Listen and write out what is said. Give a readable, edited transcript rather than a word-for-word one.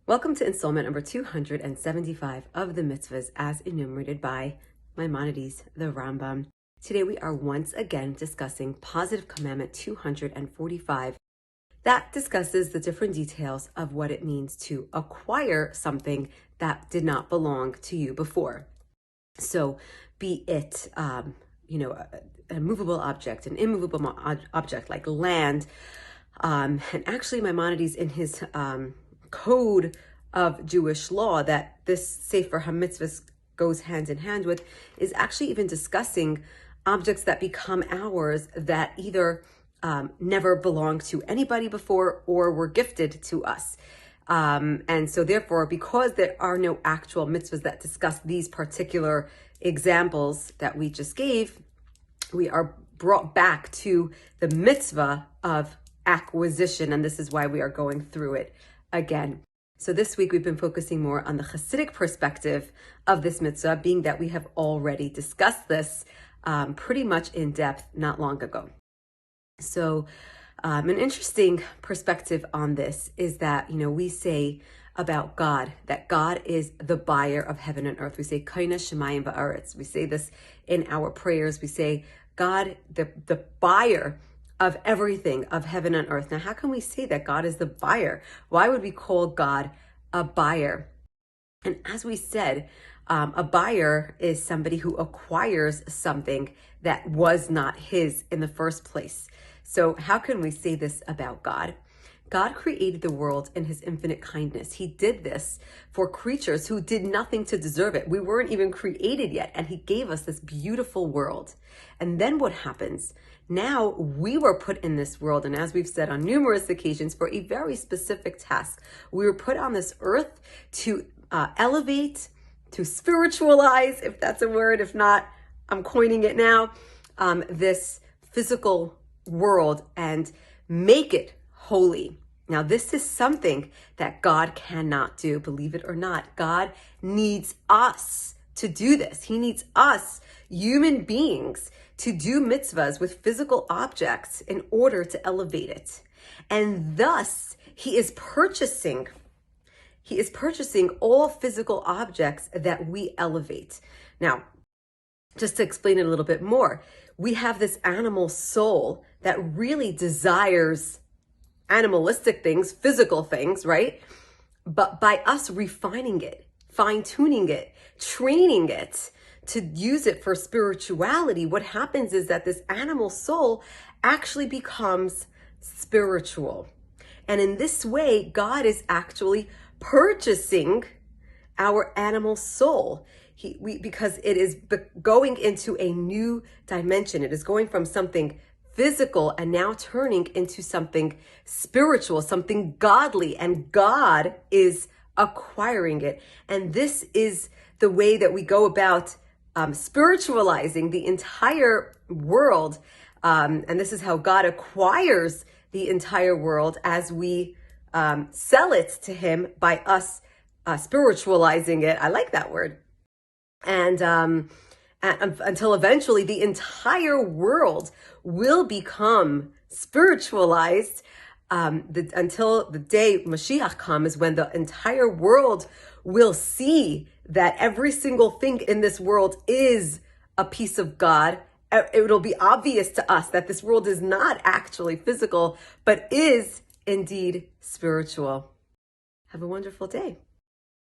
Welcome to installment number 275 of the Mitzvahs as enumerated by Maimonides, the Rambam. Today we are once again discussing Positive Commandment 245 that discusses the different details of what it means to acquire something that did not belong to you before. So be it, a movable object, an immovable object like land. And actually Maimonides in his code of Jewish law that this Sefer HaMitzvos goes hand in hand with is actually even discussing objects that become ours that either never belonged to anybody before or were gifted to us. And so therefore, because there are no actual mitzvahs that discuss these particular examples that we just gave, we are brought back to the mitzvah of acquisition, and this is why we are going through it again. So this week we've been focusing more on the Hasidic perspective of this mitzvah, being that we have already discussed this pretty much in depth not long ago. So an interesting perspective on this is that, we say about God, that God is the buyer of heaven and earth. We say, Kaina Shemayim Ba'aretz. We say this in our prayers. We say, God, the buyer of everything, of heaven and earth. Now, how can we say that God is the buyer? Why would we call God a buyer? And as we said, a buyer is somebody who acquires something that was not his in the first place. So how can we say this about God? God created the world in his infinite kindness. He did this for creatures who did nothing to deserve it. We weren't even created yet, and he gave us this beautiful world. And then what happens? Now we were put in this world, and as we've said on numerous occasions, for a very specific task. We were put on this earth to elevate, to spiritualize, if that's a word. If not, I'm coining it now, this physical world and make it holy. Now, this is something that God cannot do, believe it or not. God needs us to do this. He needs us, human beings, to do mitzvahs with physical objects in order to elevate it. And thus, he is purchasing all physical objects that we elevate. Now, just to explain it a little bit more, we have this animal soul that really desires animalistic things, physical things, right? But by us refining it, fine-tuning it, training it to use it for spirituality, what happens is that this animal soul actually becomes spiritual. And in this way, God is actually purchasing our animal soul. Because it is going into a new dimension. It is going from something physical and now turning into something spiritual, something godly, and God is acquiring it. And this is the way that we go about spiritualizing the entire world. And this is how God acquires the entire world as we sell it to him by us spiritualizing it. I like that word. And until eventually the entire world will become spiritualized, until the day Mashiach comes, when the entire world will see that every single thing in this world is a piece of God. It'll be obvious to us that this world is not actually physical, but is indeed spiritual. Have a wonderful day.